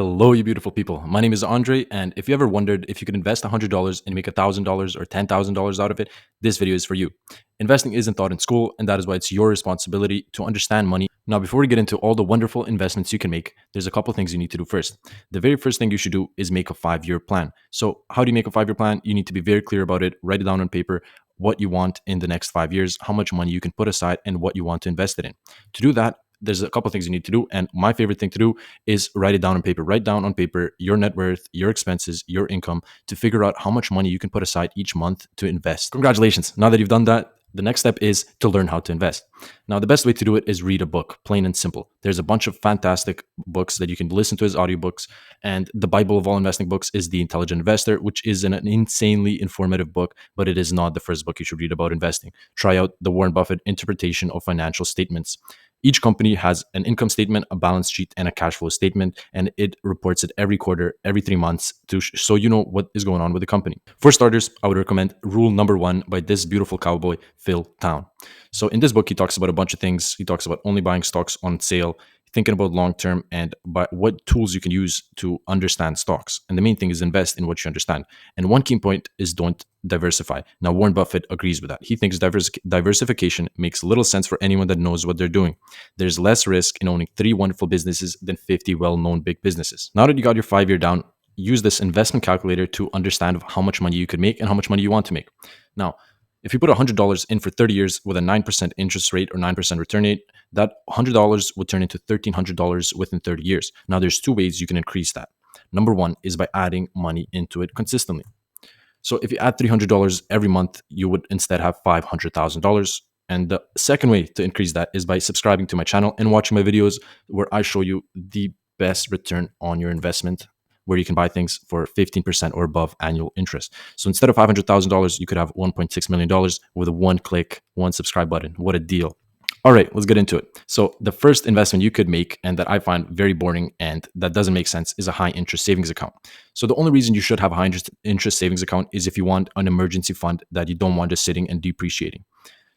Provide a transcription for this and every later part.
Hello, you beautiful people. My name is Andre, and if you ever wondered if you could invest $100 and make $1,000 or $10,000 out of it, this video is for you. Investing isn't taught in school, and that is why it's your responsibility to understand money. Now, before we get into all the wonderful investments you can make, there's a couple things you need to do first. The very first thing you should do is make a 5-year plan. So, how do you make a 5-year plan? You need to be very clear about it, write it down on paper, what you want in the next 5 years, how much money you can put aside, and what you want to invest it in. To do that, there's a couple things you need to do, and my favorite thing to do is write it down on paper. Write down on paper your net worth, your expenses, your income to figure out how much money you can put aside each month to invest. Congratulations. Now that you've done that, the next step is to learn how to invest. Now, the best way to do it is read a book, plain and simple. There's a bunch of fantastic books that you can listen to as audiobooks. And the Bible of all investing books is The Intelligent Investor, which is an insanely informative book, but it is not the first book you should read about investing. Try out the Warren Buffett interpretation of financial statements. Each company has an income statement, a balance sheet, and a cash flow statement, and it reports it every quarter, every 3 months, so you know what is going on with the company. For starters, I would recommend Rule Number 1 by this beautiful cowboy, Phil Town. So in this book, he talks about a bunch of things. He talks about only buying stocks on sale, thinking about long term, and by what tools you can use to understand stocks. And the main thing is invest in what you understand. And one key point is don't diversify. Now, Warren Buffett agrees with that. He thinks diversification makes little sense for anyone that knows what they're doing. There's less risk in owning 3 wonderful businesses than 50 well-known big businesses. Now that you got your 5-year down, use this investment calculator to understand how much money you could make and how much money you want to make. Now, if you put $100 in for 30 years with a 9% interest rate or 9% return rate, that $100 would turn into $1,300 within 30 years. Now, there's 2 ways you can increase that. Number 1 is by adding money into it consistently. So if you add $300 every month, you would instead have $500,000. And the second way to increase that is by subscribing to my channel and watching my videos where I show you the best return on your investment, where you can buy things for 15% or above annual interest. So instead of $500,000, you could have $1.6 million with a one click, one subscribe button. What a deal. All right, let's get into it. So the first investment you could make, and that I find very boring and that doesn't make sense, is a high interest savings account. So the only reason you should have a high interest savings account is if you want an emergency fund that you don't want just sitting and depreciating.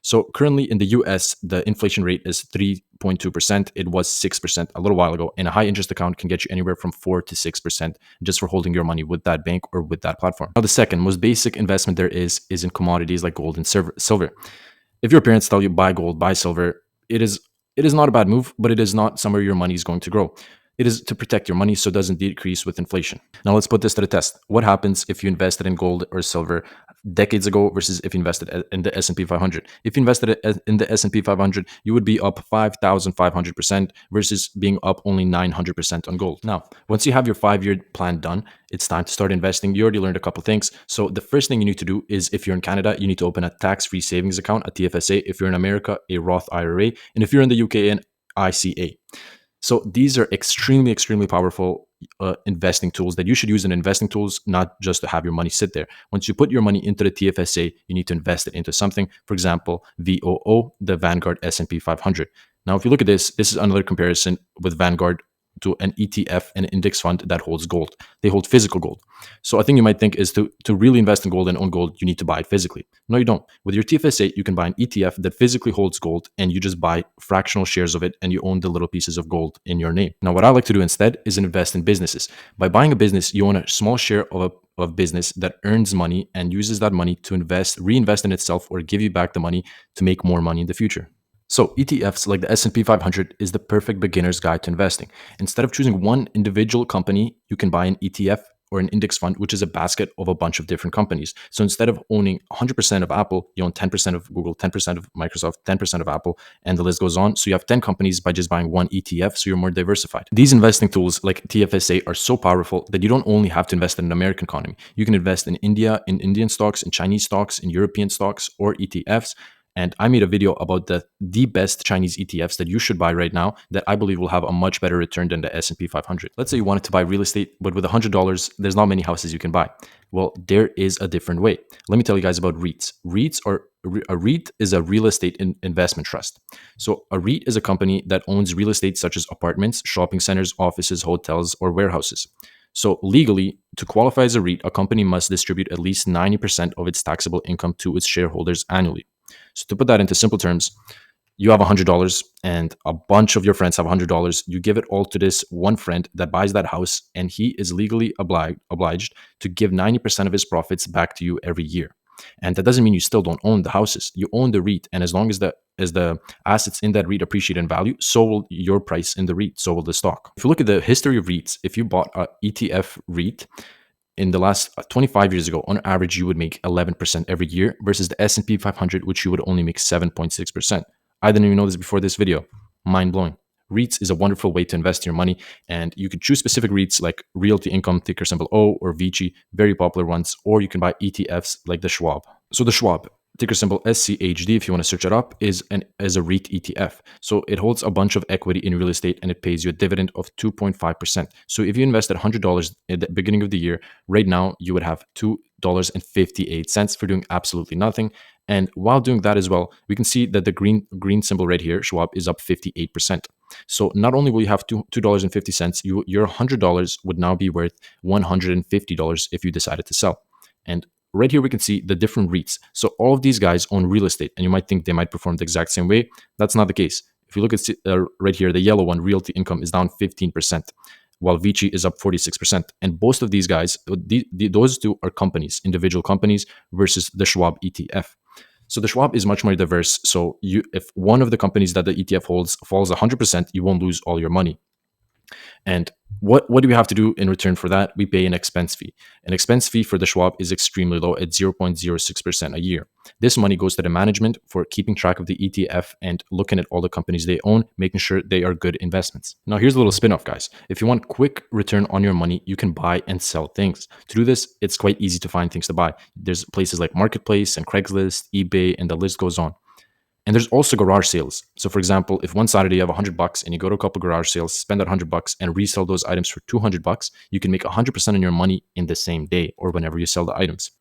So currently in the US, the inflation rate is 3.2%. It was 6% a little while ago. And a high interest account can get you anywhere from 4 to 6% just for holding your money with that bank or with that platform. Now, the second most basic investment there is in commodities like gold and silver. If your parents tell you buy gold, buy silver, it is not a bad move, but it is not somewhere your money is going to grow. It is to protect your money so it doesn't decrease with inflation. Now let's put this to the test. What happens if you invested in gold or silver decades ago versus if you invested in the S&P 500? If you invested in the S&P 500, you would be up 5,500% versus being up only 900% on gold. Now, once you have your 5-year plan done, it's time to start investing. You already learned a couple of things. So the first thing you need to do is, if you're in Canada, you need to open a tax-free savings account, a TFSA. If you're in America, a Roth IRA. And if you're in the UK, an ICA. So these are extremely powerful investing tools that you should use in investing tools, not just to have your money sit there. Once you put your money into the TFSA, you need to invest it into something. For example, VOO, the Vanguard S&P 500. Now, if you look at this is another comparison with Vanguard to an ETF, an index fund that holds gold. They hold physical gold. So I think you might think is to really invest in gold and own gold, you need to buy it physically. No, you don't. With your TFSA, you can buy an ETF that physically holds gold and you just buy fractional shares of it and you own the little pieces of gold in your name. Now, what I like to do instead is invest in businesses. By buying a business, you own a small share of business that earns money and uses that money to reinvest in itself or give you back the money to make more money in the future. So ETFs like the S&P 500 is the perfect beginner's guide to investing. Instead of choosing one individual company, you can buy an ETF or an index fund, which is a basket of a bunch of different companies. So instead of owning 100% of Apple, you own 10% of Google, 10% of Microsoft, 10% of Apple, and the list goes on. So you have 10 companies by just buying one ETF, so you're more diversified. These investing tools like TFSA are so powerful that you don't only have to invest in an American economy. You can invest in India, in Indian stocks, in Chinese stocks, in European stocks, or ETFs. And I made a video about the best Chinese ETFs that you should buy right now that I believe will have a much better return than the S&P 500. Let's say you wanted to buy real estate, but with $100, there's not many houses you can buy. Well, there is a different way. Let me tell you guys about REITs. A REIT is a real estate investment trust. So a REIT is a company that owns real estate such as apartments, shopping centers, offices, hotels, or warehouses. So legally, to qualify as a REIT, a company must distribute at least 90% of its taxable income to its shareholders annually. So to put that into simple terms, You have $100 and a bunch of your friends have $100. You give it all to this one friend that buys that house, and he is legally obliged to give 90% of his profits back to you every year. And that doesn't mean you still don't own the houses. You own the REIT, and as long as the assets in that REIT appreciate in value, so will your price in the REIT, so will the stock. If you look at the history of REITs, if you bought a ETF REIT in the last 25 years ago, on average, you would make 11% every year versus the S&P 500, which you would only make 7.6%. I didn't even know this before this video. Mind blowing. REITs is a wonderful way to invest your money, and you could choose specific REITs like Realty Income, ticker symbol O, or Vici, very popular ones, or you can buy ETFs like the Schwab. So the Schwab, ticker symbol SCHD, if you want to search it up, is a REIT ETF. So it holds a bunch of equity in real estate, and it pays you a dividend of 2.5%. So if you invested $100 at the beginning of the year, right now you would have $2.58 for doing absolutely nothing. And while doing that as well, we can see that the green symbol right here, Schwab, is up 58%. So not only will you have $2.50, your $100 would now be worth $150 if you decided to sell. And right here we can see the different REITs. So all of these guys own real estate, and you might think they might perform the exact same way. That's not the case. If you look at right here, the yellow one, Realty Income, is down 15%, while Vici is up 46%. And both of these guys, those two are companies, individual companies, versus the Schwab ETF. So the Schwab is much more diverse. So if one of the companies that the ETF holds falls 100%, you won't lose all your money. And what do we have to do in return for that? We pay an expense fee. An expense fee for the Schwab is extremely low at 0.06% a year. This money goes to the management for keeping track of the ETF and looking at all the companies they own, making sure they are good investments. Now, here's a little spin-off, guys. If you want quick return on your money, you can buy and sell things. To do this, it's quite easy to find things to buy. There's places like Marketplace and Craigslist, eBay, and the list goes on. And there's also garage sales. So for example, if one Saturday you have $100 and you go to a couple garage sales, spend that $100 and resell those items for $200, you can make 100% on your money in the same day or whenever you sell the items.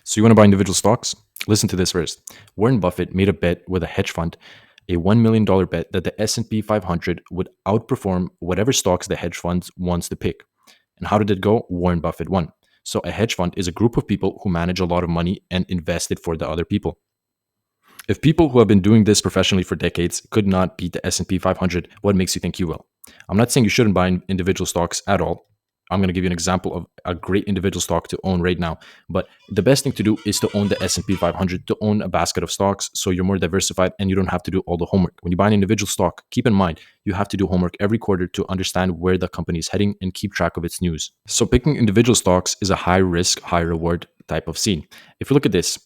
So you want to buy individual stocks? Listen to this first. Warren Buffett made a bet with a hedge fund, a $1 million bet that the S&P 500 would outperform whatever stocks the hedge fund wants to pick. And how did it go? Warren Buffett won. So a hedge fund is a group of people who manage a lot of money and invest it for the other people. If people who have been doing this professionally for decades could not beat the S&P 500, what makes you think you will? I'm not saying you shouldn't buy individual stocks at all. I'm going to give you an example of a great individual stock to own right now. But the best thing to do is to own the S&P 500, to own a basket of stocks so you're more diversified and you don't have to do all the homework. When you buy an individual stock, keep in mind, you have to do homework every quarter to understand where the company is heading and keep track of its news. So picking individual stocks is a high risk, high reward type of scene. If you look at this,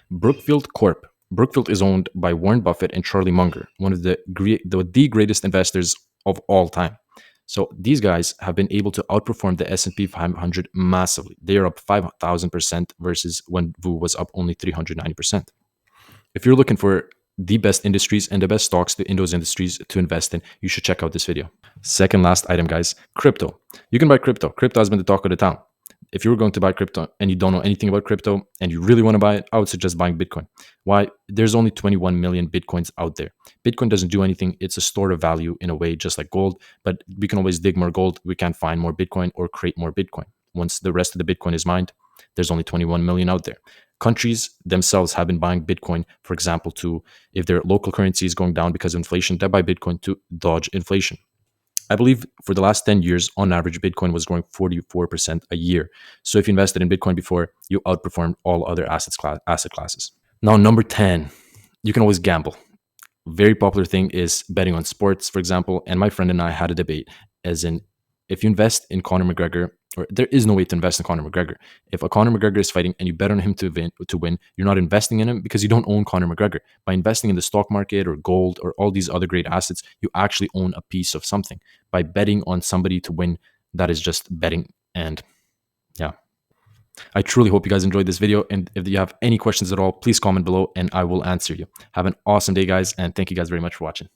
Brookfield Corp. Brookfield is owned by Warren Buffett and Charlie Munger, one of the greatest investors of all time. So these guys have been able to outperform the S&P 500 massively. They are up 5,000% versus when VU was up only 390%. If you're looking for the best industries and the best stocks in those industries to invest in, you should check out this video. Second last item, guys, crypto. You can buy crypto. Crypto has been the talk of the town. If you were going to buy crypto and you don't know anything about crypto and you really want to buy it, I would suggest buying Bitcoin. Why? There's only 21 million Bitcoins out there. Bitcoin doesn't do anything. It's a store of value in a way, just like gold, but we can always dig more gold. We can find more Bitcoin or create more Bitcoin. Once the rest of the Bitcoin is mined, there's only 21 million out there. Countries themselves have been buying Bitcoin, for example, if their local currency is going down because of inflation, they buy Bitcoin to dodge inflation. I believe for the last 10 years, on average, Bitcoin was growing 44% a year. So if you invested in Bitcoin before, you outperformed all other asset classes. Now, number 10, you can always gamble. Very popular thing is betting on sports, for example. And my friend and I had a debate, as in, if you invest in Conor McGregor, or there is no way to invest in Conor McGregor. If a Conor McGregor is fighting and you bet on him to win, you're not investing in him because you don't own Conor McGregor. By investing in the stock market or gold or all these other great assets, you actually own a piece of something. By betting on somebody to win, that is just betting. And yeah, I truly hope you guys enjoyed this video. And if you have any questions at all, please comment below and I will answer you. Have an awesome day, guys. And thank you guys very much for watching.